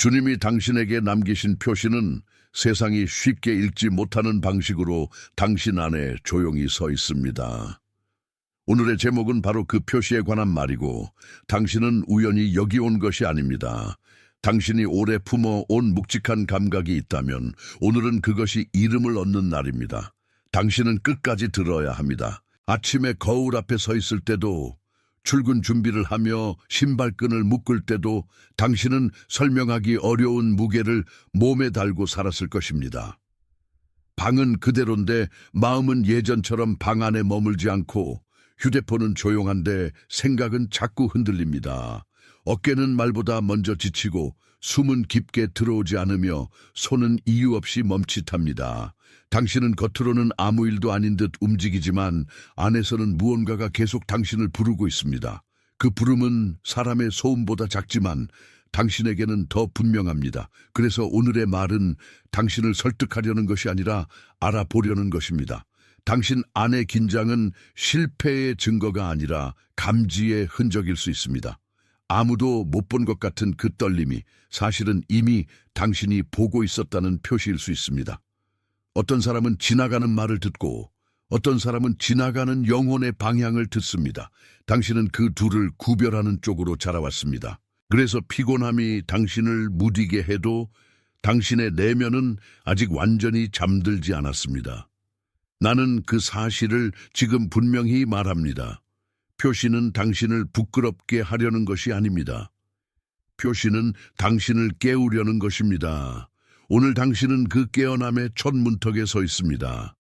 주님이 당신에게 남기신 표시는 세상이 쉽게 읽지 못하는 방식으로 당신 안에 조용히 서 있습니다. 오늘의 제목은 바로 그 표시에 관한 말이고, 당신은 우연히 여기 온 것이 아닙니다. 당신이 오래 품어온 묵직한 감각이 있다면 오늘은 그것이 이름을 얻는 날입니다. 당신은 끝까지 들어야 합니다. 아침에 거울 앞에 서 있을 때도, 출근 준비를 하며 신발끈을 묶을 때도 당신은 설명하기 어려운 무게를 몸에 달고 살았을 것입니다. 방은 그대로인데 마음은 예전처럼 방 안에 머물지 않고, 휴대폰은 조용한데 생각은 자꾸 흔들립니다. 어깨는 말보다 먼저 지치고 숨은 깊게 들어오지 않으며 손은 이유 없이 멈칫합니다. 당신은 겉으로는 아무 일도 아닌 듯 움직이지만 안에서는 무언가가 계속 당신을 부르고 있습니다. 그 부름은 사람의 소음보다 작지만 당신에게는 더 분명합니다. 그래서 오늘의 말은 당신을 설득하려는 것이 아니라 알아보려는 것입니다. 당신 안의 긴장은 실패의 증거가 아니라 감지의 흔적일 수 있습니다. 아무도 못 본 것 같은 그 떨림이 사실은 이미 당신이 보고 있었다는 표시일 수 있습니다. 어떤 사람은 지나가는 말을 듣고 어떤 사람은 지나가는 영혼의 방향을 듣습니다. 당신은 그 둘을 구별하는 쪽으로 자라왔습니다. 그래서 피곤함이 당신을 무디게 해도 당신의 내면은 아직 완전히 잠들지 않았습니다. 나는 그 사실을 지금 분명히 말합니다. 표시는 당신을 부끄럽게 하려는 것이 아닙니다. 표시는 당신을 깨우려는 것입니다. 오늘 당신은 그 깨어남의 첫 문턱에 서 있습니다.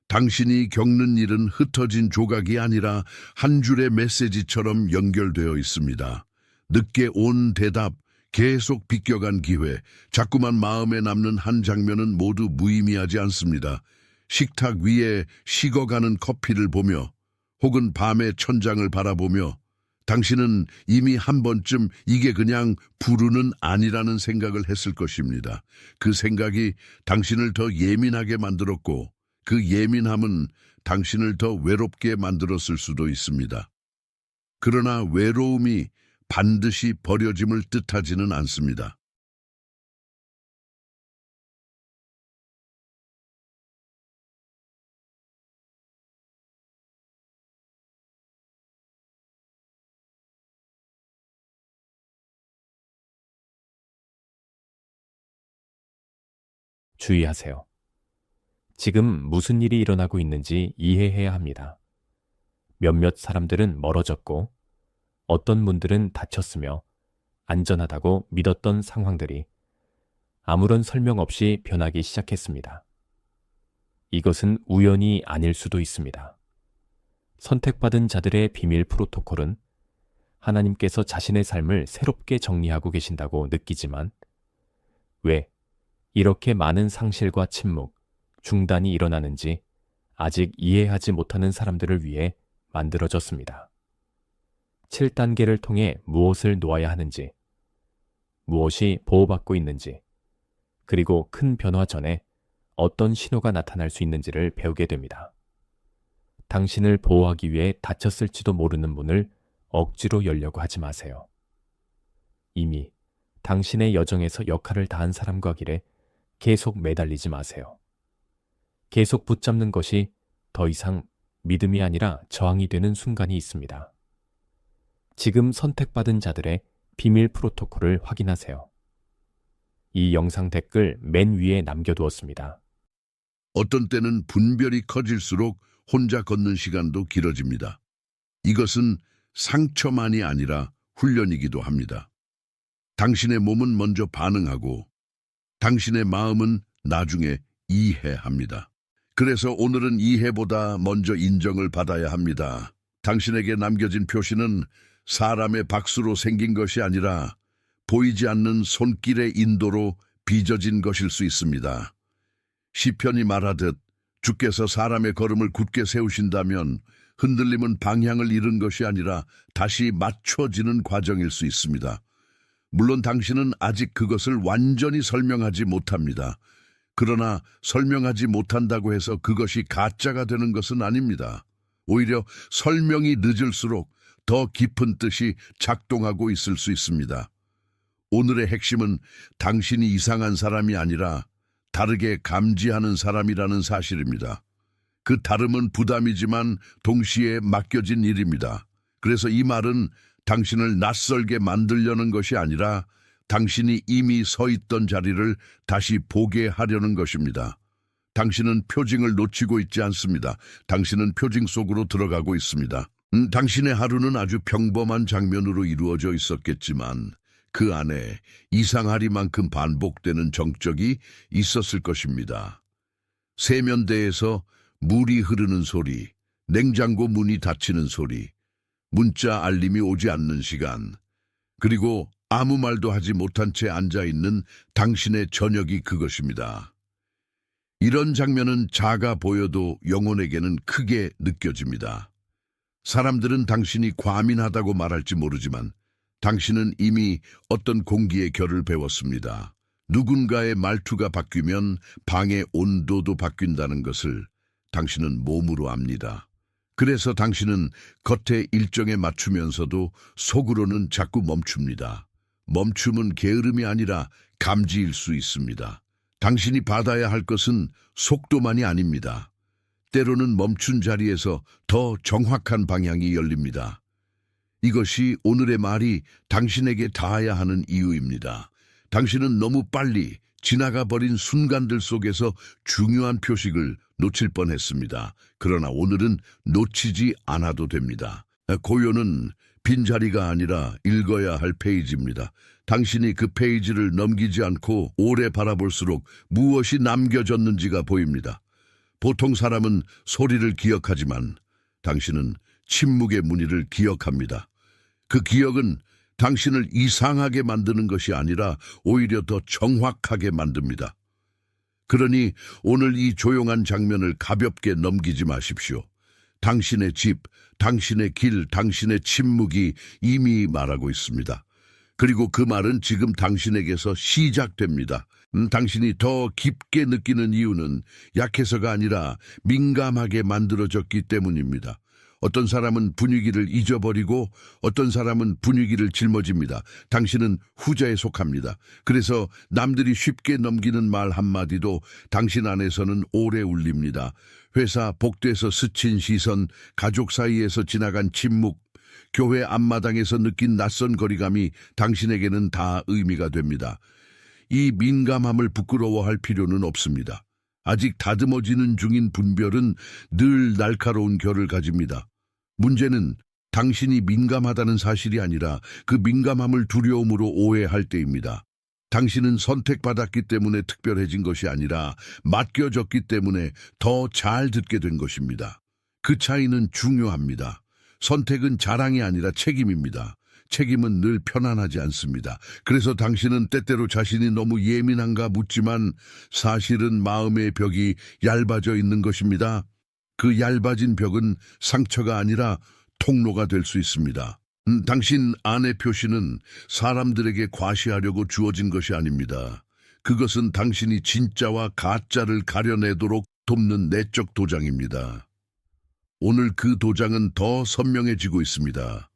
당신이 겪는 일은 흩어진 조각이 아니라 한 줄의 메시지처럼 연결되어 있습니다. 늦게 온 대답, 계속 비껴간 기회, 자꾸만 마음에 남는 한 장면은 모두 무의미하지 않습니다. 식탁 위에 식어가는 커피를 보며 혹은 밤의 천장을 바라보며 당신은 이미 한 번쯤 이게 그냥 불운은 아니라는 생각을 했을 것입니다. 그 생각이 당신을 더 예민하게 만들었고 그 예민함은 당신을 더 외롭게 만들었을 수도 있습니다. 그러나 외로움이 반드시 버려짐을 뜻하지는 않습니다. 주의하세요. 지금 무슨 일이 일어나고 있는지 이해해야 합니다. 몇몇 사람들은 멀어졌고 어떤 분들은 다쳤으며 안전하다고 믿었던 상황들이 아무런 설명 없이 변하기 시작했습니다. 이것은 우연이 아닐 수도 있습니다. 선택받은 자들의 비밀 프로토콜은 하나님께서 자신의 삶을 새롭게 정리하고 계신다고 느끼지만 왜 이렇게 많은 상실과 침묵, 중단이 일어나는지 아직 이해하지 못하는 사람들을 위해 만들어졌습니다. 7단계를 통해 무엇을 놓아야 하는지, 무엇이 보호받고 있는지, 그리고 큰 변화 전에 어떤 신호가 나타날 수 있는지를 배우게 됩니다. 당신을 보호하기 위해 닫혔을지도 모르는 문을 억지로 열려고 하지 마세요. 이미 당신의 여정에서 역할을 다한 사람과 길에 계속 매달리지 마세요. 계속 붙잡는 것이 더 이상 믿음이 아니라 저항이 되는 순간이 있습니다. 지금 선택받은 자들의 비밀 프로토콜을 확인하세요. 이 영상 댓글 맨 위에 남겨두었습니다. 어떤 때는 분별이 커질수록 혼자 걷는 시간도 길어집니다. 이것은 상처만이 아니라 훈련이기도 합니다. 당신의 몸은 먼저 반응하고 당신의 마음은 나중에 이해합니다. 그래서 오늘은 이해보다 먼저 인정을 받아야 합니다. 당신에게 남겨진 표시는 사람의 박수로 생긴 것이 아니라 보이지 않는 손길의 인도로 빚어진 것일 수 있습니다. 시편이 말하듯 주께서 사람의 걸음을 굳게 세우신다면 흔들림은 방향을 잃은 것이 아니라 다시 맞춰지는 과정일 수 있습니다. 물론 당신은 아직 그것을 완전히 설명하지 못합니다. 그러나 설명하지 못한다고 해서 그것이 가짜가 되는 것은 아닙니다. 오히려 설명이 늦을수록 더 깊은 뜻이 작동하고 있을 수 있습니다. 오늘의 핵심은 당신이 이상한 사람이 아니라 다르게 감지하는 사람이라는 사실입니다. 그 다름은 부담이지만 동시에 맡겨진 일입니다. 그래서 이 말은 당신을 낯설게 만들려는 것이 아니라 당신이 이미 서 있던 자리를 다시 보게 하려는 것입니다. 당신은 표징을 놓치고 있지 않습니다. 당신은 표징 속으로 들어가고 있습니다. 당신의 하루는 아주 평범한 장면으로 이루어져 있었겠지만 그 안에 이상하리만큼 반복되는 정적이 있었을 것입니다. 세면대에서 물이 흐르는 소리, 냉장고 문이 닫히는 소리, 문자 알림이 오지 않는 시간, 그리고 아무 말도 하지 못한 채 앉아있는 당신의 저녁이 그것입니다. 이런 장면은 작아 보여도 영혼에게는 크게 느껴집니다. 사람들은 당신이 과민하다고 말할지 모르지만 당신은 이미 어떤 공기의 결을 배웠습니다. 누군가의 말투가 바뀌면 방의 온도도 바뀐다는 것을 당신은 몸으로 압니다. 그래서 당신은 겉에 일정에 맞추면서도 속으로는 자꾸 멈춥니다. 멈춤은 게으름이 아니라 감지일 수 있습니다. 당신이 받아야 할 것은 속도만이 아닙니다. 때로는 멈춘 자리에서 더 정확한 방향이 열립니다. 이것이 오늘의 말이 당신에게 닿아야 하는 이유입니다. 당신은 너무 빨리 지나가 버린 순간들 속에서 중요한 표식을 놓칠 뻔했습니다. 그러나 오늘은 놓치지 않아도 됩니다. 고요는 빈자리가 아니라 읽어야 할 페이지입니다. 당신이 그 페이지를 넘기지 않고 오래 바라볼수록 무엇이 남겨졌는지가 보입니다. 보통 사람은 소리를 기억하지만 당신은 침묵의 무늬를 기억합니다. 그 기억은 당신을 이상하게 만드는 것이 아니라 오히려 더 정확하게 만듭니다. 그러니 오늘 이 조용한 장면을 가볍게 넘기지 마십시오. 당신의 집, 당신의 길, 당신의 침묵이 이미 말하고 있습니다. 그리고 그 말은 지금 당신에게서 시작됩니다. 당신이 더 깊게 느끼는 이유는 약해서가 아니라 민감하게 만들어졌기 때문입니다. 어떤 사람은 분위기를 잊어버리고 어떤 사람은 분위기를 짊어집니다. 당신은 후자에 속합니다. 그래서 남들이 쉽게 넘기는 말 한마디도 당신 안에서는 오래 울립니다. 회사 복도에서 스친 시선, 가족 사이에서 지나간 침묵, 교회 앞마당에서 느낀 낯선 거리감이 당신에게는 다 의미가 됩니다. 이 민감함을 부끄러워할 필요는 없습니다. 아직 다듬어지는 중인 분별은 늘 날카로운 결을 가집니다. 문제는 당신이 민감하다는 사실이 아니라 그 민감함을 두려움으로 오해할 때입니다. 당신은 선택받았기 때문에 특별해진 것이 아니라 맡겨졌기 때문에 더 잘 듣게 된 것입니다. 그 차이는 중요합니다. 선택은 자랑이 아니라 책임입니다. 책임은 늘 편안하지 않습니다. 그래서 당신은 때때로 자신이 너무 예민한가 묻지만 사실은 마음의 벽이 얇아져 있는 것입니다. 그 얇아진 벽은 상처가 아니라 통로가 될 수 있습니다. 당신 안의 표시는 사람들에게 과시하려고 주어진 것이 아닙니다. 그것은 당신이 진짜와 가짜를 가려내도록 돕는 내적 도장입니다. 오늘 그 도장은 더 선명해지고 있습니다.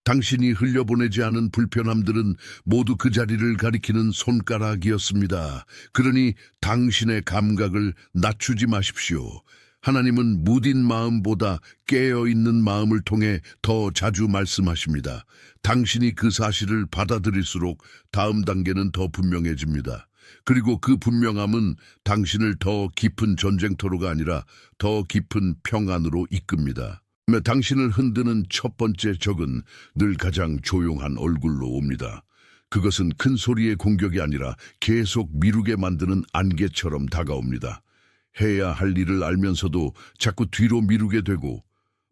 당신이 흘려보내지 않은 불편함들은 모두 그 자리를 가리키는 손가락이었습니다. 그러니 당신의 감각을 낮추지 마십시오. 하나님은 무딘 마음보다 깨어있는 마음을 통해 더 자주 말씀하십니다. 당신이 그 사실을 받아들일수록 다음 단계는 더 분명해집니다. 그리고 그 분명함은 당신을 더 깊은 전쟁터로가 아니라 더 깊은 평안으로 이끕니다. 당신을 흔드는 첫 번째 적은 늘 가장 조용한 얼굴로 옵니다. 그것은 큰 소리의 공격이 아니라 계속 미루게 만드는 안개처럼 다가옵니다. 해야 할 일을 알면서도 자꾸 뒤로 미루게 되고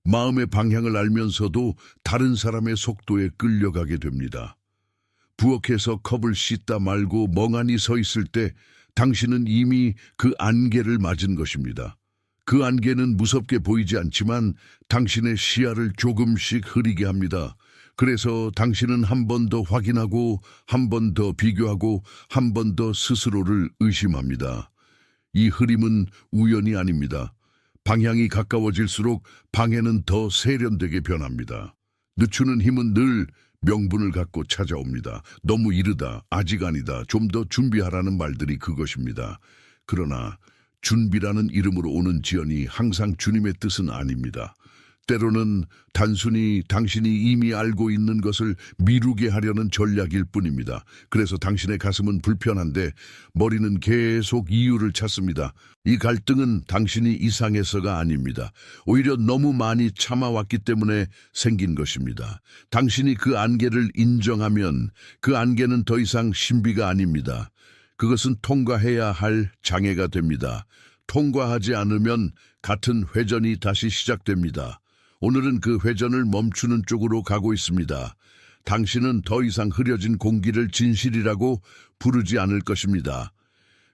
마음의 방향을 알면서도 다른 사람의 속도에 끌려가게 됩니다. 부엌에서 컵을 씻다 말고 멍하니 서 있을 때 당신은 이미 그 안개를 맞은 것입니다. 그 안개는 무섭게 보이지 않지만 당신의 시야를 조금씩 흐리게 합니다. 그래서 당신은 한 번 더 확인하고 한 번 더 비교하고 한 번 더 스스로를 의심합니다. 이 흐림은 우연이 아닙니다. 방향이 가까워질수록 방해는 더 세련되게 변합니다. 늦추는 힘은 늘 명분을 갖고 찾아옵니다. 너무 이르다, 아직 아니다, 좀 더 준비하라는 말들이 그것입니다. 그러나 준비라는 이름으로 오는 지연이 항상 주님의 뜻은 아닙니다. 때로는 단순히 당신이 이미 알고 있는 것을 미루게 하려는 전략일 뿐입니다. 그래서 당신의 가슴은 불편한데 머리는 계속 이유를 찾습니다. 이 갈등은 당신이 이상해서가 아닙니다. 오히려 너무 많이 참아왔기 때문에 생긴 것입니다. 당신이 그 안개를 인정하면 그 안개는 더 이상 신비가 아닙니다. 그것은 통과해야 할 장애가 됩니다. 통과하지 않으면 같은 회전이 다시 시작됩니다. 오늘은 그 회전을 멈추는 쪽으로 가고 있습니다. 당신은 더 이상 흐려진 공기를 진실이라고 부르지 않을 것입니다.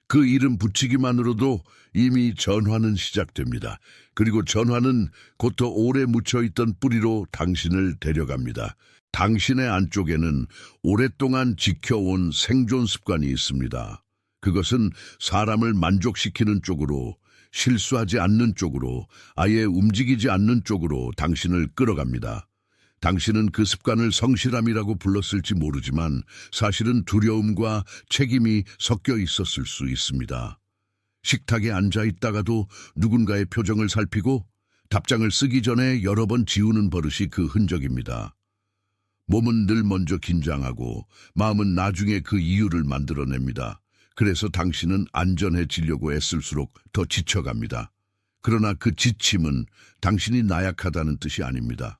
그 이름 붙이기만으로도 이미 전화는 시작됩니다. 그리고 전화는 곧 더 오래 묻혀있던 뿌리로 당신을 데려갑니다. 당신의 안쪽에는 오랫동안 지켜온 생존 습관이 있습니다. 그것은 사람을 만족시키는 쪽으로, 실수하지 않는 쪽으로, 아예 움직이지 않는 쪽으로 당신을 끌어갑니다. 당신은 그 습관을 성실함이라고 불렀을지 모르지만 사실은 두려움과 책임이 섞여 있었을 수 있습니다. 식탁에 앉아 있다가도 누군가의 표정을 살피고 답장을 쓰기 전에 여러 번 지우는 버릇이 그 흔적입니다. 몸은 늘 먼저 긴장하고 마음은 나중에 그 이유를 만들어냅니다. 그래서 당신은 안전해지려고 애쓸수록 더 지쳐갑니다. 그러나 그 지침은 당신이 나약하다는 뜻이 아닙니다.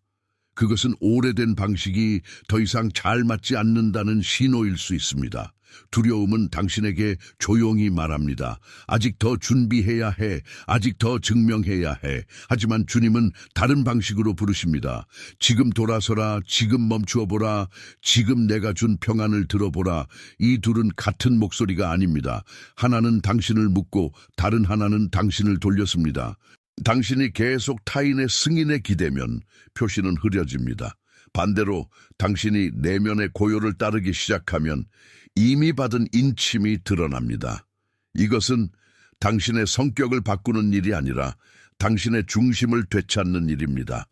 그것은 오래된 방식이 더 이상 잘 맞지 않는다는 신호일 수 있습니다. 두려움은 당신에게 조용히 말합니다. 아직 더 준비해야 해. 아직 더 증명해야 해. 하지만 주님은 다른 방식으로 부르십니다. 지금 돌아서라. 지금 멈추어 보라. 지금 내가 준 평안을 들어보라. 이 둘은 같은 목소리가 아닙니다. 하나는 당신을 묻고 다른 하나는 당신을 돌렸습니다. 당신이 계속 타인의 승인에 기대면 표시는 흐려집니다. 반대로 당신이 내면의 고요를 따르기 시작하면 이미 받은 인침이 드러납니다. 이것은 당신의 성격을 바꾸는 일이 아니라 당신의 중심을 되찾는 일입니다.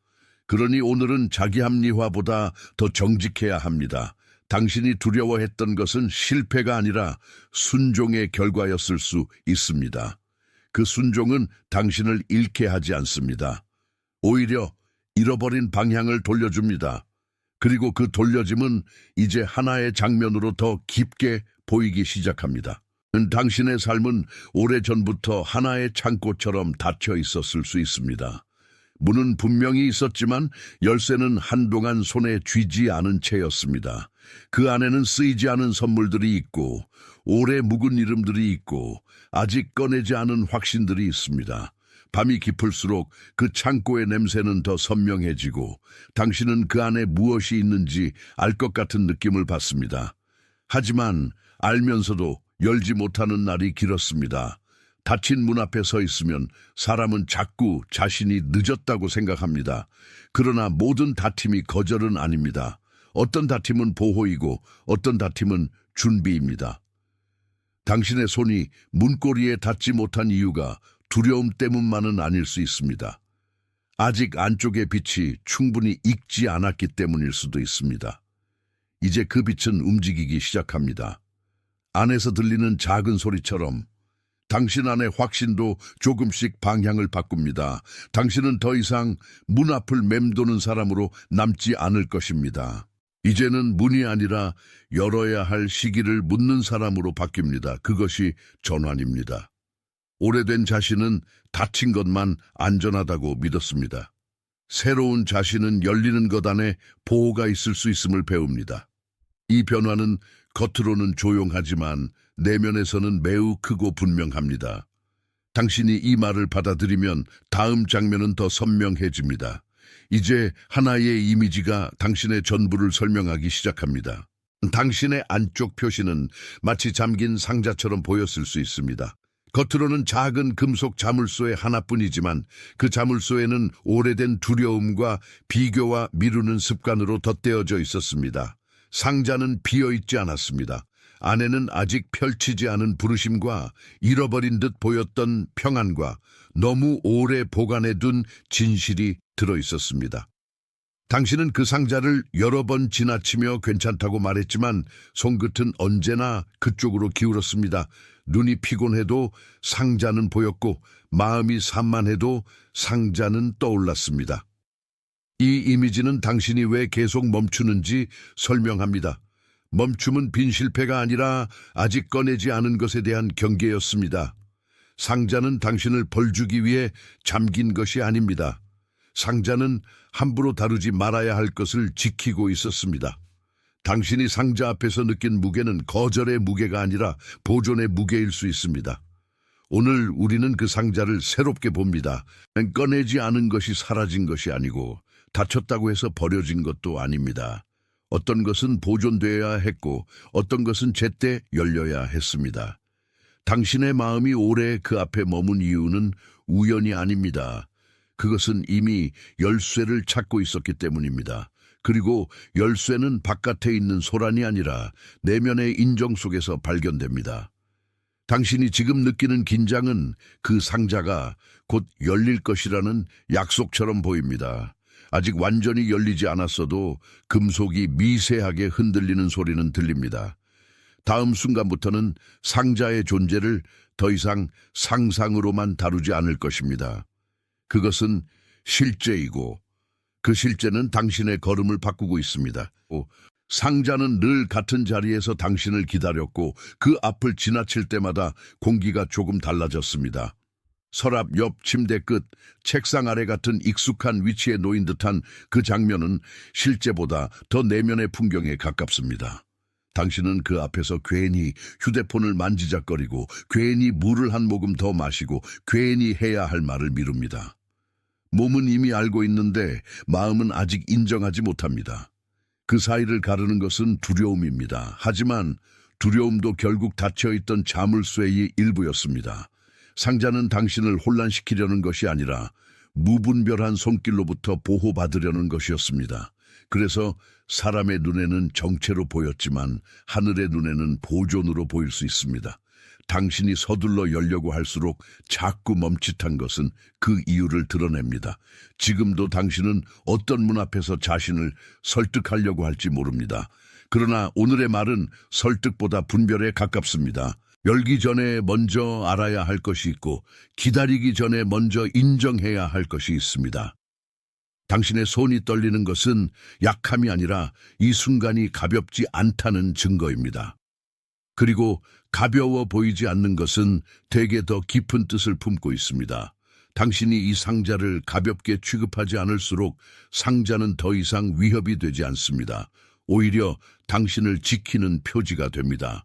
그러니 오늘은 자기 합리화보다 더 정직해야 합니다. 당신이 두려워했던 것은 실패가 아니라 순종의 결과였을 수 있습니다. 그 순종은 당신을 잃게 하지 않습니다. 오히려 잃어버린 방향을 돌려줍니다. 그리고 그 돌려짐은 이제 하나의 장면으로 더 깊게 보이기 시작합니다. 당신의 삶은 오래전부터 하나의 창고처럼 닫혀 있었을 수 있습니다. 문은 분명히 있었지만 열쇠는 한동안 손에 쥐지 않은 채였습니다. 그 안에는 쓰이지 않은 선물들이 있고 오래 묵은 이름들이 있고 아직 꺼내지 않은 확신들이 있습니다. 밤이 깊을수록 그 창고의 냄새는 더 선명해지고 당신은 그 안에 무엇이 있는지 알 것 같은 느낌을 받습니다. 하지만 알면서도 열지 못하는 날이 길었습니다. 닫힌 문 앞에 서 있으면 사람은 자꾸 자신이 늦었다고 생각합니다. 그러나 모든 다툼이 거절은 아닙니다. 어떤 다툼은 보호이고 어떤 다툼은 준비입니다. 당신의 손이 문고리에 닿지 못한 이유가 두려움 때문만은 아닐 수 있습니다. 아직 안쪽의 빛이 충분히 익지 않았기 때문일 수도 있습니다. 이제 그 빛은 움직이기 시작합니다. 안에서 들리는 작은 소리처럼 당신 안의 확신도 조금씩 방향을 바꿉니다. 당신은 더 이상 문 앞을 맴도는 사람으로 남지 않을 것입니다. 이제는 문이 아니라 열어야 할 시기를 묻는 사람으로 바뀝니다. 그것이 전환입니다. 오래된 자신은 닫힌 것만 안전하다고 믿었습니다. 새로운 자신은 열리는 것 안에 보호가 있을 수 있음을 배웁니다. 이 변화는 겉으로는 조용하지만 내면에서는 매우 크고 분명합니다. 당신이 이 말을 받아들이면 다음 장면은 더 선명해집니다. 이제 하나의 이미지가 당신의 전부를 설명하기 시작합니다. 당신의 안쪽 표시는 마치 잠긴 상자처럼 보였을 수 있습니다. 겉으로는 작은 금속 자물쇠 하나뿐이지만 그 자물쇠에는 오래된 두려움과 비교와 미루는 습관으로 덧대어져 있었습니다. 상자는 비어있지 않았습니다. 안에는 아직 펼치지 않은 부르심과 잃어버린 듯 보였던 평안과 너무 오래 보관해둔 진실이 들어있었습니다. 당신은 그 상자를 여러 번 지나치며 괜찮다고 말했지만 손끝은 언제나 그쪽으로 기울었습니다. 눈이 피곤해도 상자는 보였고 마음이 산만해도 상자는 떠올랐습니다. 이 이미지는 당신이 왜 계속 멈추는지 설명합니다. 멈춤은 빈 실패가 아니라 아직 꺼내지 않은 것에 대한 경계였습니다. 상자는 당신을 벌주기 위해 잠긴 것이 아닙니다. 상자는 함부로 다루지 말아야 할 것을 지키고 있었습니다. 당신이 상자 앞에서 느낀 무게는 거절의 무게가 아니라 보존의 무게일 수 있습니다. 오늘 우리는 그 상자를 새롭게 봅니다. 꺼내지 않은 것이 사라진 것이 아니고 다쳤다고 해서 버려진 것도 아닙니다. 어떤 것은 보존되어야 했고 어떤 것은 제때 열려야 했습니다. 당신의 마음이 오래 그 앞에 머문 이유는 우연이 아닙니다. 그것은 이미 열쇠를 찾고 있었기 때문입니다. 그리고 열쇠는 바깥에 있는 소란이 아니라 내면의 인정 속에서 발견됩니다. 당신이 지금 느끼는 긴장은 그 상자가 곧 열릴 것이라는 약속처럼 보입니다. 아직 완전히 열리지 않았어도 금속이 미세하게 흔들리는 소리는 들립니다. 다음 순간부터는 상자의 존재를 더 이상 상상으로만 다루지 않을 것입니다. 그것은 실제이고 그 실제는 당신의 걸음을 바꾸고 있습니다. 상자는 늘 같은 자리에서 당신을 기다렸고 그 앞을 지나칠 때마다 공기가 조금 달라졌습니다. 서랍 옆 침대 끝, 책상 아래 같은 익숙한 위치에 놓인 듯한 그 장면은 실제보다 더 내면의 풍경에 가깝습니다. 당신은 그 앞에서 괜히 휴대폰을 만지작거리고 괜히 물을 한 모금 더 마시고 괜히 해야 할 말을 미룹니다. 몸은 이미 알고 있는데 마음은 아직 인정하지 못합니다. 그 사이를 가르는 것은 두려움입니다. 하지만 두려움도 결국 닫혀있던 자물쇠의 일부였습니다. 상자는 당신을 혼란시키려는 것이 아니라 무분별한 손길로부터 보호받으려는 것이었습니다. 그래서 사람의 눈에는 정체로 보였지만 하늘의 눈에는 보존으로 보일 수 있습니다. 당신이 서둘러 열려고 할수록 자꾸 멈칫한 것은 그 이유를 드러냅니다. 지금도 당신은 어떤 문 앞에서 자신을 설득하려고 할지 모릅니다. 그러나 오늘의 말은 설득보다 분별에 가깝습니다. 열기 전에 먼저 알아야 할 것이 있고 기다리기 전에 먼저 인정해야 할 것이 있습니다. 당신의 손이 떨리는 것은 약함이 아니라 이 순간이 가볍지 않다는 증거입니다. 그리고 가벼워 보이지 않는 것은 대개 더 깊은 뜻을 품고 있습니다. 당신이 이 상자를 가볍게 취급하지 않을수록 상자는 더 이상 위협이 되지 않습니다. 오히려 당신을 지키는 표지가 됩니다.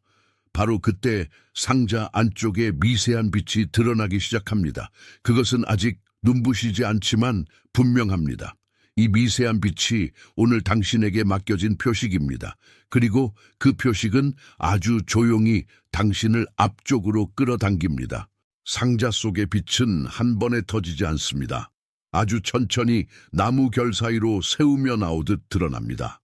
바로 그때 상자 안쪽에 미세한 빛이 드러나기 시작합니다. 그것은 아직 눈부시지 않지만 분명합니다. 이 미세한 빛이 오늘 당신에게 맡겨진 표식입니다. 그리고 그 표식은 아주 조용히 당신을 앞쪽으로 끌어당깁니다. 상자 속의 빛은 한 번에 터지지 않습니다. 아주 천천히 나무 결 사이로 새우며 나오듯 드러납니다.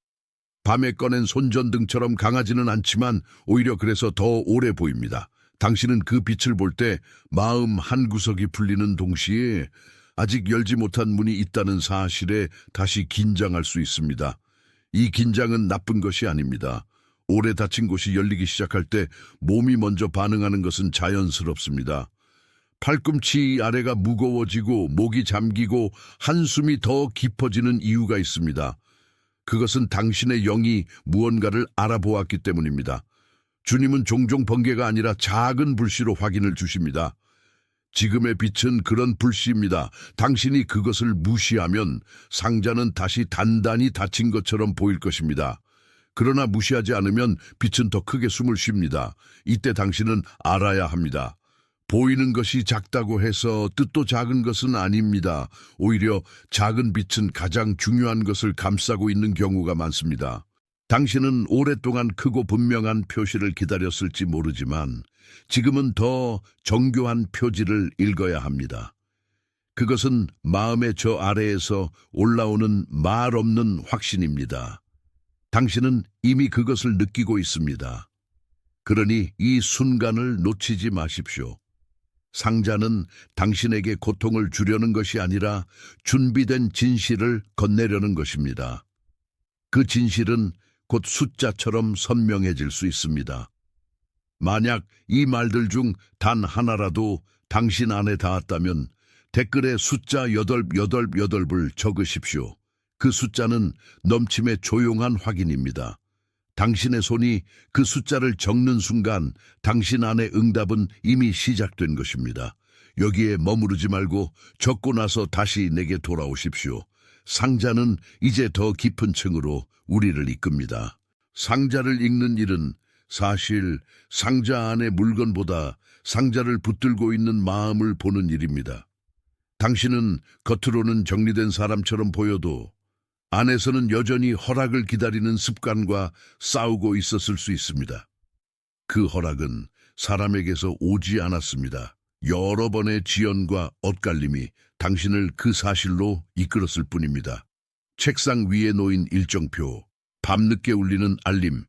밤에 꺼낸 손전등처럼 강하지는 않지만 오히려 그래서 더 오래 보입니다. 당신은 그 빛을 볼 때 마음 한구석이 풀리는 동시에 아직 열지 못한 문이 있다는 사실에 다시 긴장할 수 있습니다. 이 긴장은 나쁜 것이 아닙니다. 오래 닫힌 곳이 열리기 시작할 때 몸이 먼저 반응하는 것은 자연스럽습니다. 팔꿈치 아래가 무거워지고 목이 잠기고 한숨이 더 깊어지는 이유가 있습니다. 그것은 당신의 영이 무언가를 알아보았기 때문입니다. 주님은 종종 번개가 아니라 작은 불씨로 확인을 주십니다. 지금의 빛은 그런 불씨입니다. 당신이 그것을 무시하면 상자는 다시 단단히 닫힌 것처럼 보일 것입니다. 그러나 무시하지 않으면 빛은 더 크게 숨을 쉽니다. 이때 당신은 알아야 합니다. 보이는 것이 작다고 해서 뜻도 작은 것은 아닙니다. 오히려 작은 빛은 가장 중요한 것을 감싸고 있는 경우가 많습니다. 당신은 오랫동안 크고 분명한 표시를 기다렸을지 모르지만 지금은 더 정교한 표지를 읽어야 합니다. 그것은 마음의 저 아래에서 올라오는 말 없는 확신입니다. 당신은 이미 그것을 느끼고 있습니다. 그러니 이 순간을 놓치지 마십시오. 상자는 당신에게 고통을 주려는 것이 아니라 준비된 진실을 건네려는 것입니다. 그 진실은 곧 숫자처럼 선명해질 수 있습니다. 만약 이 말들 중 단 하나라도 당신 안에 닿았다면 댓글에 숫자 888을 적으십시오. 그 숫자는 넘침의 조용한 확인입니다. 당신의 손이 그 숫자를 적는 순간 당신 안의 응답은 이미 시작된 것입니다. 여기에 머무르지 말고 적고 나서 다시 내게 돌아오십시오. 상자는 이제 더 깊은 층으로 우리를 이끕니다. 상자를 읽는 일은 사실 상자 안의 물건보다 상자를 붙들고 있는 마음을 보는 일입니다. 당신은 겉으로는 정리된 사람처럼 보여도 안에서는 여전히 허락을 기다리는 습관과 싸우고 있었을 수 있습니다. 그 허락은 사람에게서 오지 않았습니다. 여러 번의 지연과 엇갈림이 당신을 그 사실로 이끌었을 뿐입니다. 책상 위에 놓인 일정표, 밤늦게 울리는 알림,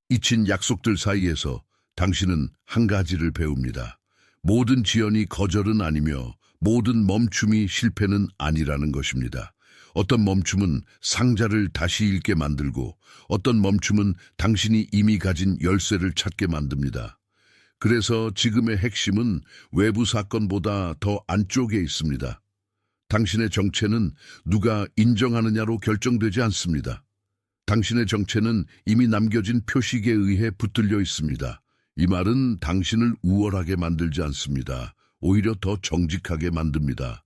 잊힌 약속들 사이에서 당신은 한 가지를 배웁니다. 모든 지연이 거절은 아니며 모든 멈춤이 실패는 아니라는 것입니다. 어떤 멈춤은 상자를 다시 읽게 만들고 어떤 멈춤은 당신이 이미 가진 열쇠를 찾게 만듭니다. 그래서 지금의 핵심은 외부 사건보다 더 안쪽에 있습니다. 당신의 정체는 누가 인정하느냐로 결정되지 않습니다. 당신의 정체는 이미 남겨진 표식에 의해 붙들려 있습니다. 이 말은 당신을 우월하게 만들지 않습니다. 오히려 더 정직하게 만듭니다.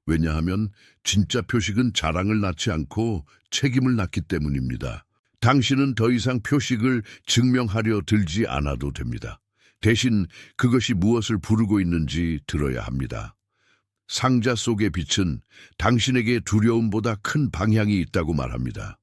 왜냐하면 진짜 표식은 자랑을 낳지 않고 책임을 낳기 때문입니다. 당신은 더 이상 표식을 증명하려 들지 않아도 됩니다. 대신 그것이 무엇을 부르고 있는지 들어야 합니다. 상자 속의 빛은 당신에게 두려움보다 큰 방향이 있다고 말합니다.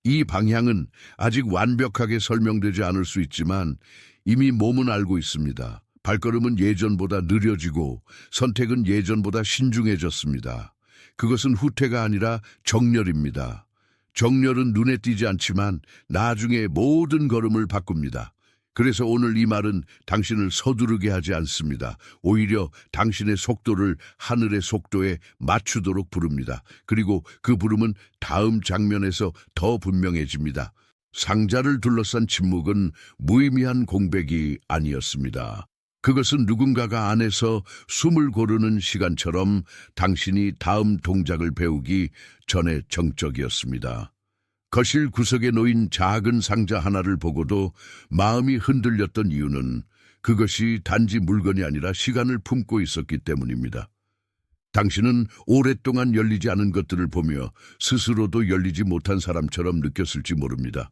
이 방향은 아직 완벽하게 설명되지 않을 수 있지만 이미 몸은 알고 있습니다. 발걸음은 예전보다 느려지고 선택은 예전보다 신중해졌습니다. 그것은 후퇴가 아니라 정렬입니다. 정렬은 눈에 띄지 않지만 나중에 모든 걸음을 바꿉니다. 그래서 오늘 이 말은 당신을 서두르게 하지 않습니다. 오히려 당신의 속도를 하늘의 속도에 맞추도록 부릅니다. 그리고 그 부름은 다음 장면에서 더 분명해집니다. 상자를 둘러싼 침묵은 무의미한 공백이 아니었습니다. 그것은 누군가가 안에서 숨을 고르는 시간처럼 당신이 다음 동작을 배우기 전에 정적이었습니다. 거실 구석에 놓인 작은 상자 하나를 보고도 마음이 흔들렸던 이유는 그것이 단지 물건이 아니라 시간을 품고 있었기 때문입니다. 당신은 오랫동안 열리지 않은 것들을 보며 스스로도 열리지 못한 사람처럼 느꼈을지 모릅니다.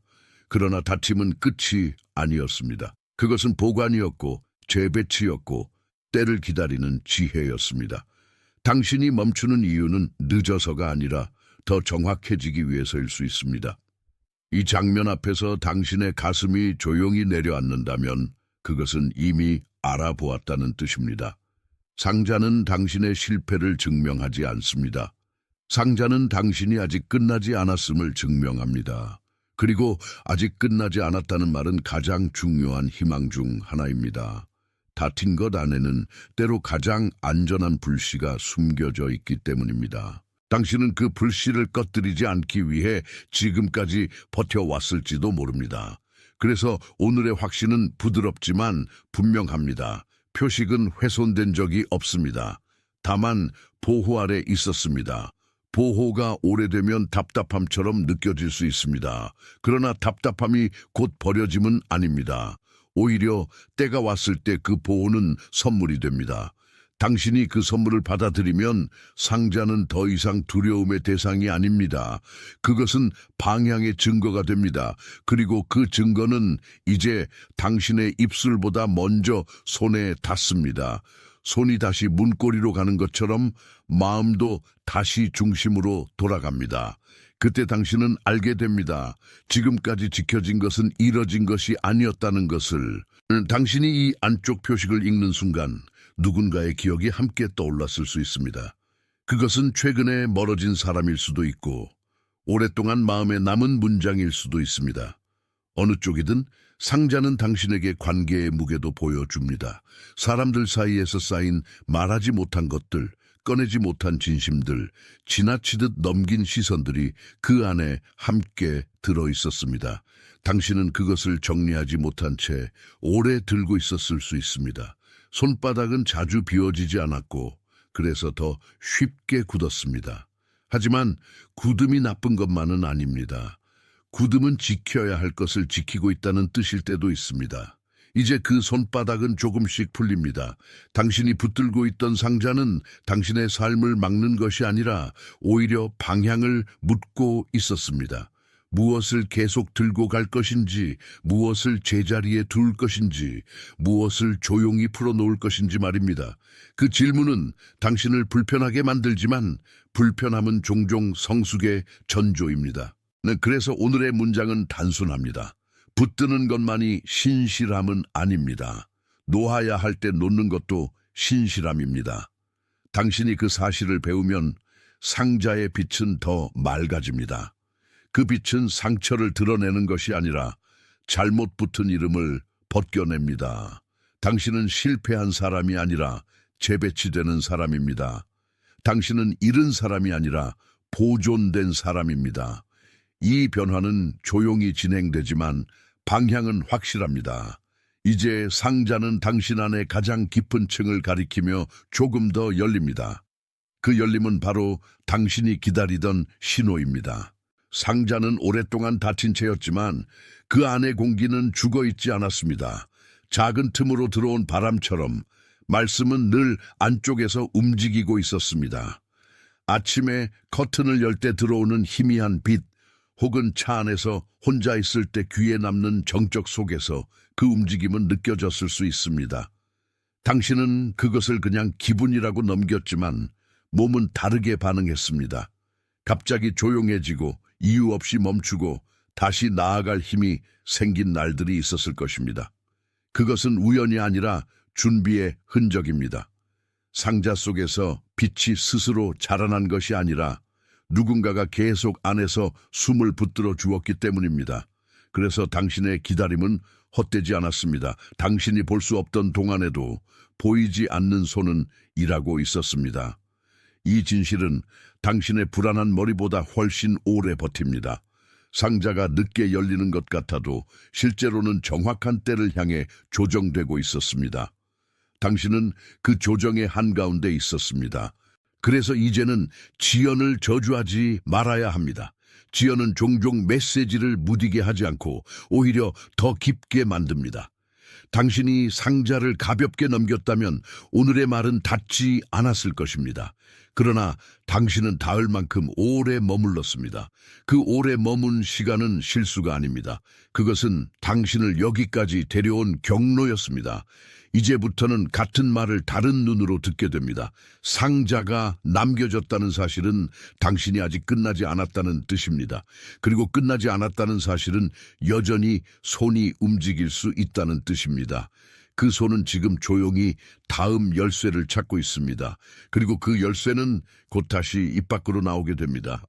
그러나 다짐은 끝이 아니었습니다. 그것은 보관이었고 재배치였고 때를 기다리는 지혜였습니다. 당신이 멈추는 이유는 늦어서가 아니라 더 정확해지기 위해서일 수 있습니다. 이 장면 앞에서 당신의 가슴이 조용히 내려앉는다면 그것은 이미 알아보았다는 뜻입니다. 상자는 당신의 실패를 증명하지 않습니다. 상자는 당신이 아직 끝나지 않았음을 증명합니다. 그리고 아직 끝나지 않았다는 말은 가장 중요한 희망 중 하나입니다. 다툰 것 안에는 때로 가장 안전한 불씨가 숨겨져 있기 때문입니다. 당신은 그 불씨를 꺼뜨리지 않기 위해 지금까지 버텨왔을지도 모릅니다. 그래서 오늘의 확신은 부드럽지만 분명합니다. 표식은 훼손된 적이 없습니다. 다만 보호 아래 있었습니다. 보호가 오래되면 답답함처럼 느껴질 수 있습니다. 그러나 답답함이 곧 버려짐은 아닙니다. 오히려 때가 왔을 때 그 보호는 선물이 됩니다. 당신이 그 선물을 받아들이면 상자는 더 이상 두려움의 대상이 아닙니다. 그것은 방향의 증거가 됩니다. 그리고 그 증거는 이제 당신의 입술보다 먼저 손에 닿습니다. 손이 다시 문고리로 가는 것처럼 마음도 다시 중심으로 돌아갑니다. 그때 당신은 알게 됩니다. 지금까지 지켜진 것은 이뤄진 것이 아니었다는 것을. 당신이 이 안쪽 표식을 읽는 순간 누군가의 기억이 함께 떠올랐을 수 있습니다. 그것은 최근에 멀어진 사람일 수도 있고 오랫동안 마음에 남은 문장일 수도 있습니다. 어느 쪽이든 상자는 당신에게 관계의 무게도 보여줍니다. 사람들 사이에서 쌓인 말하지 못한 것들, 꺼내지 못한 진심들, 지나치듯 넘긴 시선들이 그 안에 함께 들어 있었습니다. 당신은 그것을 정리하지 못한 채 오래 들고 있었을 수 있습니다. 손바닥은 자주 비워지지 않았고 그래서 더 쉽게 굳었습니다. 하지만 굳음이 나쁜 것만은 아닙니다. 굳음은 지켜야 할 것을 지키고 있다는 뜻일 때도 있습니다. 이제 그 손바닥은 조금씩 풀립니다. 당신이 붙들고 있던 상자는 당신의 삶을 막는 것이 아니라 오히려 방향을 묻고 있었습니다. 무엇을 계속 들고 갈 것인지, 무엇을 제자리에 둘 것인지, 무엇을 조용히 풀어놓을 것인지 말입니다. 그 질문은 당신을 불편하게 만들지만 불편함은 종종 성숙의 전조입니다. 네, 그래서 오늘의 문장은 단순합니다. 붙드는 것만이 신실함은 아닙니다. 놓아야 할 때 놓는 것도 신실함입니다. 당신이 그 사실을 배우면 상자의 빛은 더 맑아집니다. 그 빛은 상처를 드러내는 것이 아니라 잘못 붙은 이름을 벗겨냅니다. 당신은 실패한 사람이 아니라 재배치되는 사람입니다. 당신은 잃은 사람이 아니라 보존된 사람입니다. 이 변화는 조용히 진행되지만 방향은 확실합니다. 이제 상자는 당신 안의 가장 깊은 층을 가리키며 조금 더 열립니다. 그 열림은 바로 당신이 기다리던 신호입니다. 상자는 오랫동안 닫힌 채였지만 그 안의 공기는 죽어있지 않았습니다. 작은 틈으로 들어온 바람처럼 말씀은 늘 안쪽에서 움직이고 있었습니다. 아침에 커튼을 열 때 들어오는 희미한 빛, 혹은 차 안에서 혼자 있을 때 귀에 남는 정적 속에서 그 움직임은 느껴졌을 수 있습니다. 당신은 그것을 그냥 기분이라고 넘겼지만 몸은 다르게 반응했습니다. 갑자기 조용해지고 이유 없이 멈추고 다시 나아갈 힘이 생긴 날들이 있었을 것입니다. 그것은 우연이 아니라 준비의 흔적입니다. 상자 속에서 빛이 스스로 자라난 것이 아니라 누군가가 계속 안에서 숨을 붙들어 주었기 때문입니다. 그래서 당신의 기다림은 헛되지 않았습니다. 당신이 볼 수 없던 동안에도 보이지 않는 손은 일하고 있었습니다. 이 진실은 당신의 불안한 머리보다 훨씬 오래 버팁니다. 상자가 늦게 열리는 것 같아도 실제로는 정확한 때를 향해 조정되고 있었습니다. 당신은 그 조정의 한가운데 있었습니다. 그래서 이제는 지연을 저주하지 말아야 합니다. 지연은 종종 메시지를 무디게 하지 않고 오히려 더 깊게 만듭니다. 당신이 상자를 가볍게 넘겼다면 오늘의 말은 닿지 않았을 것입니다. 그러나 당신은 닿을 만큼 오래 머물렀습니다. 그 오래 머문 시간은 실수가 아닙니다. 그것은 당신을 여기까지 데려온 경로였습니다. 이제부터는 같은 말을 다른 눈으로 듣게 됩니다. 상자가 남겨졌다는 사실은 당신이 아직 끝나지 않았다는 뜻입니다. 그리고 끝나지 않았다는 사실은 여전히 손이 움직일 수 있다는 뜻입니다. 그 손은 지금 조용히 다음 열쇠를 찾고 있습니다. 그리고 그 열쇠는 곧 다시 입 밖으로 나오게 됩니다.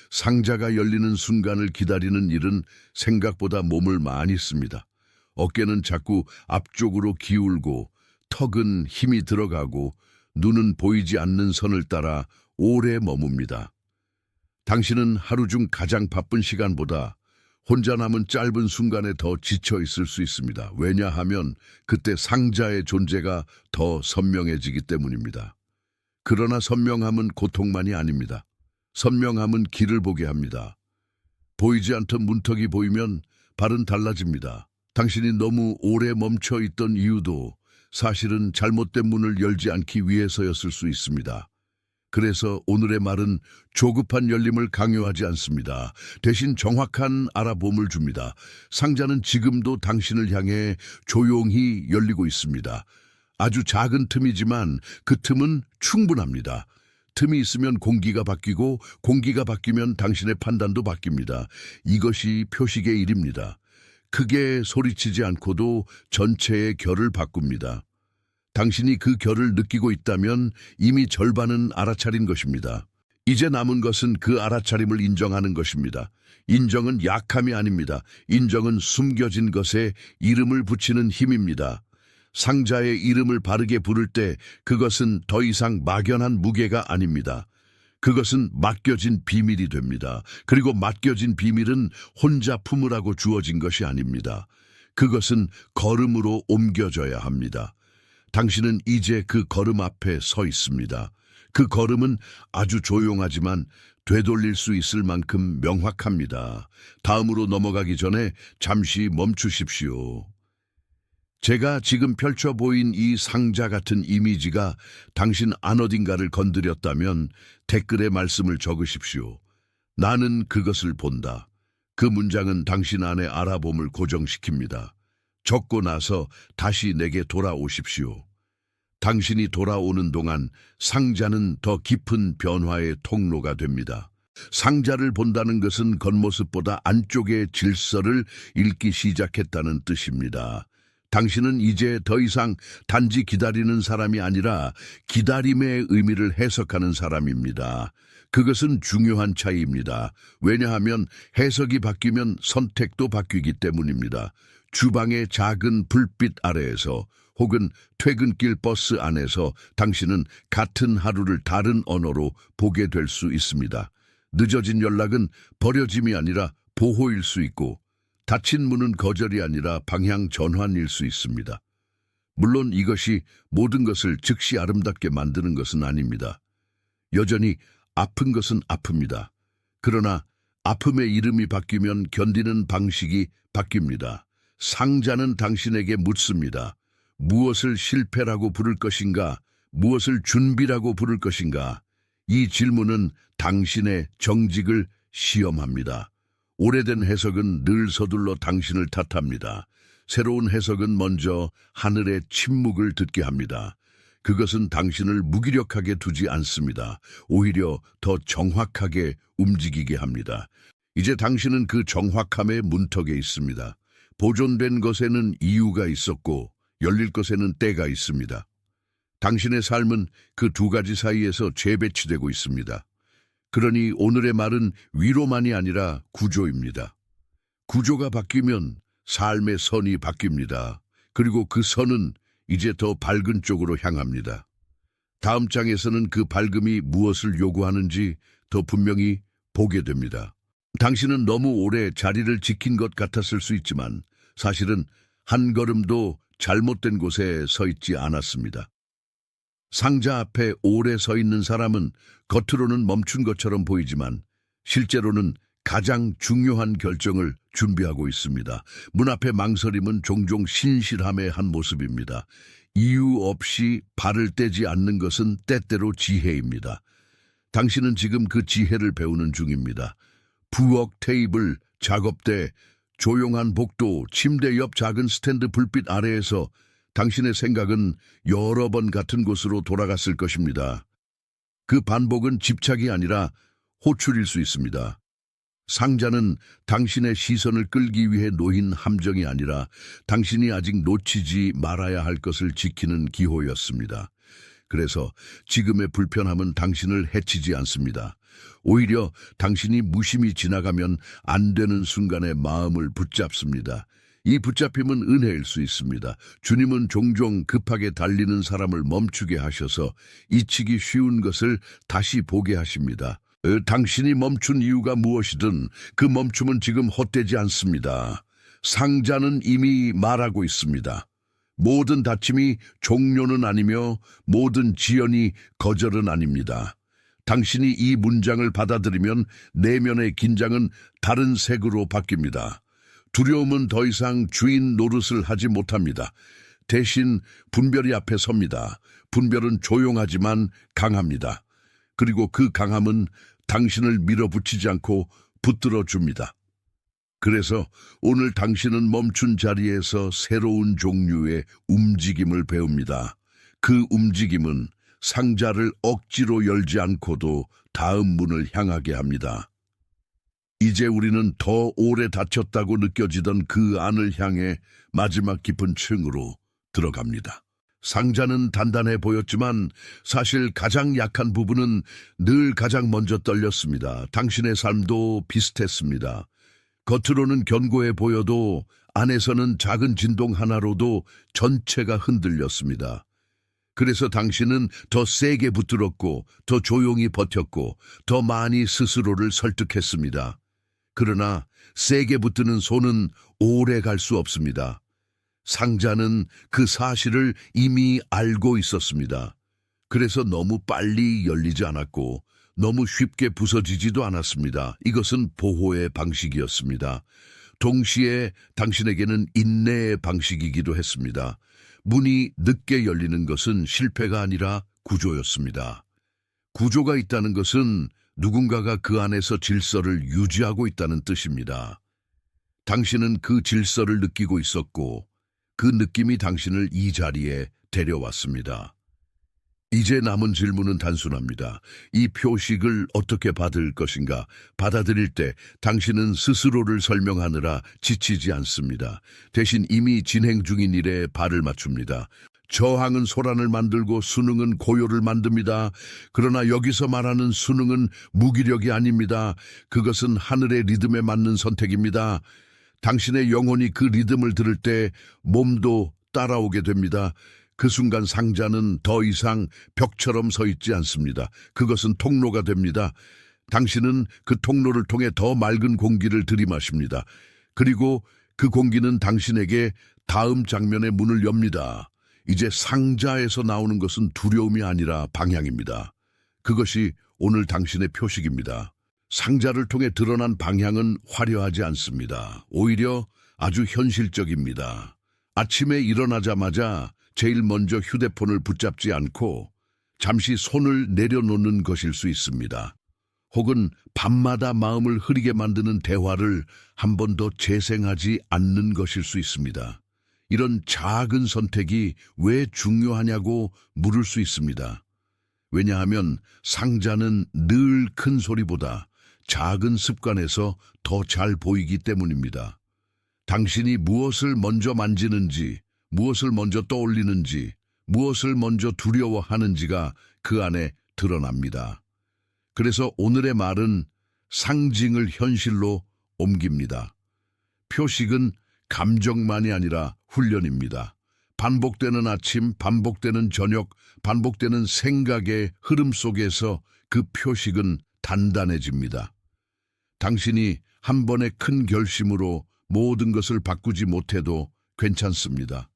상자가 열리는 순간을 기다리는 일은 생각보다 몸을 많이 씁니다. 어깨는 자꾸 앞쪽으로 기울고 턱은 힘이 들어가고 눈은 보이지 않는 선을 따라 오래 머뭅니다. 당신은 하루 중 가장 바쁜 시간보다 혼자 남은 짧은 순간에 더 지쳐 있을 수 있습니다. 왜냐하면 그때 상자의 존재가 더 선명해지기 때문입니다. 그러나 선명함은 고통만이 아닙니다. 선명함은 길을 보게 합니다. 보이지 않던 문턱이 보이면 발은 달라집니다. 당신이 너무 오래 멈춰 있던 이유도 사실은 잘못된 문을 열지 않기 위해서였을 수 있습니다. 그래서 오늘의 말은 조급한 열림을 강요하지 않습니다. 대신 정확한 알아봄을 줍니다. 상자는 지금도 당신을 향해 조용히 열리고 있습니다. 아주 작은 틈이지만 그 틈은 충분합니다. 틈이 있으면 공기가 바뀌고 공기가 바뀌면 당신의 판단도 바뀝니다. 이것이 표식의 일입니다. 크게 소리치지 않고도 전체의 결을 바꿉니다. 당신이 그 결을 느끼고 있다면 이미 절반은 알아차린 것입니다. 이제 남은 것은 그 알아차림을 인정하는 것입니다. 인정은 약함이 아닙니다. 인정은 숨겨진 것에 이름을 붙이는 힘입니다. 상자에 이름을 바르게 부를 때 그것은 더 이상 막연한 무게가 아닙니다. 그것은 맡겨진 비밀이 됩니다. 그리고 맡겨진 비밀은 혼자 품으라고 주어진 것이 아닙니다. 그것은 걸음으로 옮겨져야 합니다. 당신은 이제 그 걸음 앞에 서 있습니다. 그 걸음은 아주 조용하지만 되돌릴 수 있을 만큼 명확합니다. 다음으로 넘어가기 전에 잠시 멈추십시오. 제가 지금 펼쳐 보인 이 상자 같은 이미지가 당신 안 어딘가를 건드렸다면 댓글에 말씀을 적으십시오. 나는 그것을 본다. 그 문장은 당신 안에 알아봄을 고정시킵니다. 적고 나서 다시 내게 돌아오십시오. 당신이 돌아오는 동안 상자는 더 깊은 변화의 통로가 됩니다. 상자를 본다는 것은 겉모습보다 안쪽의 질서를 읽기 시작했다는 뜻입니다. 당신은 이제 더 이상 단지 기다리는 사람이 아니라 기다림의 의미를 해석하는 사람입니다. 그것은 중요한 차이입니다. 왜냐하면 해석이 바뀌면 선택도 바뀌기 때문입니다. 주방의 작은 불빛 아래에서 혹은 퇴근길 버스 안에서 당신은 같은 하루를 다른 언어로 보게 될 수 있습니다. 늦어진 연락은 버려짐이 아니라 보호일 수 있고 닫힌 문은 거절이 아니라 방향 전환일 수 있습니다. 물론 이것이 모든 것을 즉시 아름답게 만드는 것은 아닙니다. 여전히 아픈 것은 아픕니다. 그러나 아픔의 이름이 바뀌면 견디는 방식이 바뀝니다. 상자는 당신에게 묻습니다. 무엇을 실패라고 부를 것인가? 무엇을 준비라고 부를 것인가? 이 질문은 당신의 정직을 시험합니다. 오래된 해석은 늘 서둘러 당신을 탓합니다. 새로운 해석은 먼저 하늘의 침묵을 듣게 합니다. 그것은 당신을 무기력하게 두지 않습니다. 오히려 더 정확하게 움직이게 합니다. 이제 당신은 그 정확함의 문턱에 있습니다. 보존된 것에는 이유가 있었고 열릴 것에는 때가 있습니다. 당신의 삶은 그 두 가지 사이에서 재배치되고 있습니다. 그러니 오늘의 말은 위로만이 아니라 구조입니다. 구조가 바뀌면 삶의 선이 바뀝니다. 그리고 그 선은 이제 더 밝은 쪽으로 향합니다. 다음 장에서는 그 밝음이 무엇을 요구하는지 더 분명히 보게 됩니다. 당신은 너무 오래 자리를 지킨 것 같았을 수 있지만 사실은 한 걸음도 잘못된 곳에 서 있지 않았습니다. 상자 앞에 오래 서 있는 사람은 겉으로는 멈춘 것처럼 보이지만 실제로는 가장 중요한 결정을 준비하고 있습니다. 문 앞의 망설임은 종종 신실함의 한 모습입니다. 이유 없이 발을 떼지 않는 것은 때때로 지혜입니다. 당신은 지금 그 지혜를 배우는 중입니다. 부엌 테이블, 작업대, 조용한 복도, 침대 옆 작은 스탠드 불빛 아래에서 당신의 생각은 여러 번 같은 곳으로 돌아갔을 것입니다. 그 반복은 집착이 아니라 호출일 수 있습니다. 상자는 당신의 시선을 끌기 위해 놓인 함정이 아니라 당신이 아직 놓치지 말아야 할 것을 지키는 기호였습니다. 그래서 지금의 불편함은 당신을 해치지 않습니다. 오히려 당신이 무심히 지나가면 안 되는 순간에 마음을 붙잡습니다. 이 붙잡힘은 은혜일 수 있습니다. 주님은 종종 급하게 달리는 사람을 멈추게 하셔서 잊히기 쉬운 것을 다시 보게 하십니다. 당신이 멈춘 이유가 무엇이든 그 멈춤은 지금 헛되지 않습니다. 상자는 이미 말하고 있습니다. 모든 다짐이 종료는 아니며 모든 지연이 거절은 아닙니다. 당신이 이 문장을 받아들이면 내면의 긴장은 다른 색으로 바뀝니다. 두려움은 더 이상 주인 노릇을 하지 못합니다. 대신 분별이 앞에 섭니다. 분별은 조용하지만 강합니다. 그리고 그 강함은 당신을 밀어붙이지 않고 붙들어 줍니다. 그래서 오늘 당신은 멈춘 자리에서 새로운 종류의 움직임을 배웁니다. 그 움직임은 상자를 억지로 열지 않고도 다음 문을 향하게 합니다. 이제 우리는 더 오래 닫혔다고 느껴지던 그 안을 향해 마지막 깊은 층으로 들어갑니다. 상자는 단단해 보였지만 사실 가장 약한 부분은 늘 가장 먼저 떨렸습니다. 당신의 삶도 비슷했습니다. 겉으로는 견고해 보여도 안에서는 작은 진동 하나로도 전체가 흔들렸습니다. 그래서 당신은 더 세게 붙들었고 더 조용히 버텼고 더 많이 스스로를 설득했습니다. 그러나 세게 붙드는 손은 오래 갈 수 없습니다. 상자는 그 사실을 이미 알고 있었습니다. 그래서 너무 빨리 열리지 않았고 너무 쉽게 부서지지도 않았습니다. 이것은 보호의 방식이었습니다. 동시에 당신에게는 인내의 방식이기도 했습니다. 문이 늦게 열리는 것은 실패가 아니라 구조였습니다. 구조가 있다는 것은 누군가가 그 안에서 질서를 유지하고 있다는 뜻입니다. 당신은 그 질서를 느끼고 있었고 그 느낌이 당신을 이 자리에 데려왔습니다. 이제 남은 질문은 단순합니다. 이 표식을 어떻게 받을 것인가? 받아들일 때 당신은 스스로를 설명하느라 지치지 않습니다. 대신 이미 진행 중인 일에 발을 맞춥니다. 저항은 소란을 만들고 순응은 고요를 만듭니다. 그러나 여기서 말하는 순응은 무기력이 아닙니다. 그것은 하늘의 리듬에 맞는 선택입니다. 당신의 영혼이 그 리듬을 들을 때 몸도 따라오게 됩니다. 그 순간 상자는 더 이상 벽처럼 서 있지 않습니다. 그것은 통로가 됩니다. 당신은 그 통로를 통해 더 맑은 공기를 들이마십니다. 그리고 그 공기는 당신에게 다음 장면의 문을 엽니다. 이제 상자에서 나오는 것은 두려움이 아니라 방향입니다. 그것이 오늘 당신의 표식입니다. 상자를 통해 드러난 방향은 화려하지 않습니다. 오히려 아주 현실적입니다. 아침에 일어나자마자 제일 먼저 휴대폰을 붙잡지 않고 잠시 손을 내려놓는 것일 수 있습니다. 혹은 밤마다 마음을 흐리게 만드는 대화를 한 번 더 재생하지 않는 것일 수 있습니다. 이런 작은 선택이 왜 중요하냐고 물을 수 있습니다. 왜냐하면 상자는 늘 큰 소리보다 작은 습관에서 더 잘 보이기 때문입니다. 당신이 무엇을 먼저 만지는지, 무엇을 먼저 떠올리는지, 무엇을 먼저 두려워하는지가 그 안에 드러납니다. 그래서 오늘의 말은 상징을 현실로 옮깁니다. 표식은 감정만이 아니라 훈련입니다. 반복되는 아침, 반복되는 저녁, 반복되는 생각의 흐름 속에서 그 표식은 단단해집니다. 당신이 한 번의 큰 결심으로 모든 것을 바꾸지 못해도 괜찮습니다.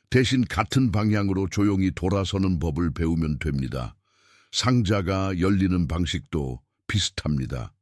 대신 같은 방향으로 조용히 돌아서는 법을 배우면 됩니다. 상자가 열리는 방식도 비슷합니다.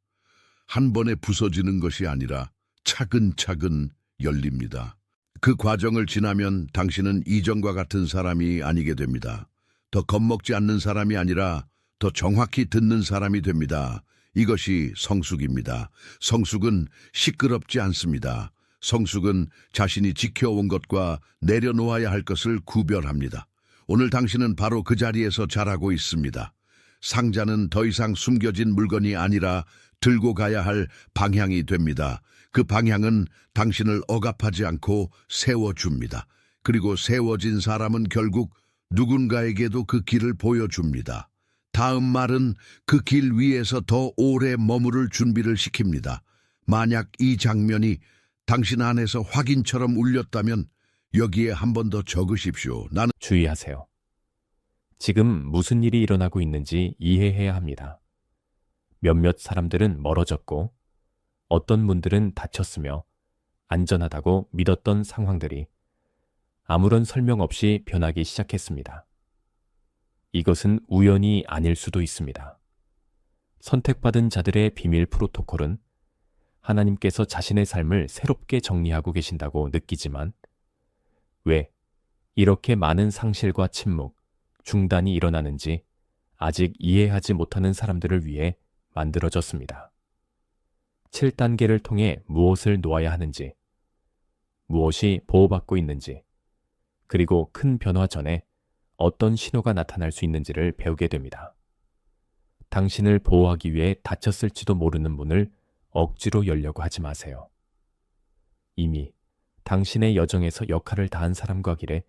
한 번에 부서지는 것이 아니라 차근차근 열립니다. 그 과정을 지나면 당신은 이전과 같은 사람이 아니게 됩니다. 더 겁먹지 않는 사람이 아니라 더 정확히 듣는 사람이 됩니다. 이것이 성숙입니다. 성숙은 시끄럽지 않습니다. 성숙은 자신이 지켜온 것과 내려놓아야 할 것을 구별합니다. 오늘 당신은 바로 그 자리에서 자라고 있습니다. 상자는 더 이상 숨겨진 물건이 아니라 들고 가야 할 방향이 됩니다. 그 방향은 당신을 억압하지 않고 세워줍니다. 그리고 세워진 사람은 결국 누군가에게도 그 길을 보여줍니다. 다음 말은 그 길 위에서 더 오래 머무를 준비를 시킵니다. 만약 이 장면이 당신 안에서 확인처럼 울렸다면 여기에 한 번 더 적으십시오. 나는 주의하세요. 지금 무슨 일이 일어나고 있는지 이해해야 합니다. 몇몇 사람들은 멀어졌고 어떤 분들은 다쳤으며 안전하다고 믿었던 상황들이 아무런 설명 없이 변하기 시작했습니다. 이것은 우연이 아닐 수도 있습니다. 선택받은 자들의 비밀 프로토콜은 하나님께서 자신의 삶을 새롭게 정리하고 계신다고 느끼지만 왜 이렇게 많은 상실과 침묵, 중단이 일어나는지 아직 이해하지 못하는 사람들을 위해 만들어졌습니다. 7단계를 통해 무엇을 놓아야 하는지, 무엇이 보호받고 있는지, 그리고 큰 변화 전에 어떤 신호가 나타날 수 있는지를 배우게 됩니다. 당신을 보호하기 위해 닫혔을지도 모르는 문을 억지로 열려고 하지 마세요. 이미 당신의 여정에서 역할을 다한 사람과 길에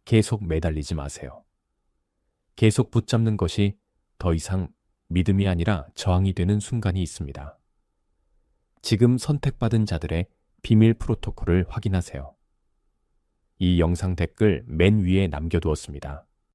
계속 매달리지 마세요. 계속 붙잡는 것이 더 이상 믿음이 아니라 저항이 되는 순간이 있습니다. 지금 선택받은 자들의 비밀 프로토콜을 확인하세요. 이 영상 댓글 맨 위에 남겨두었습니다.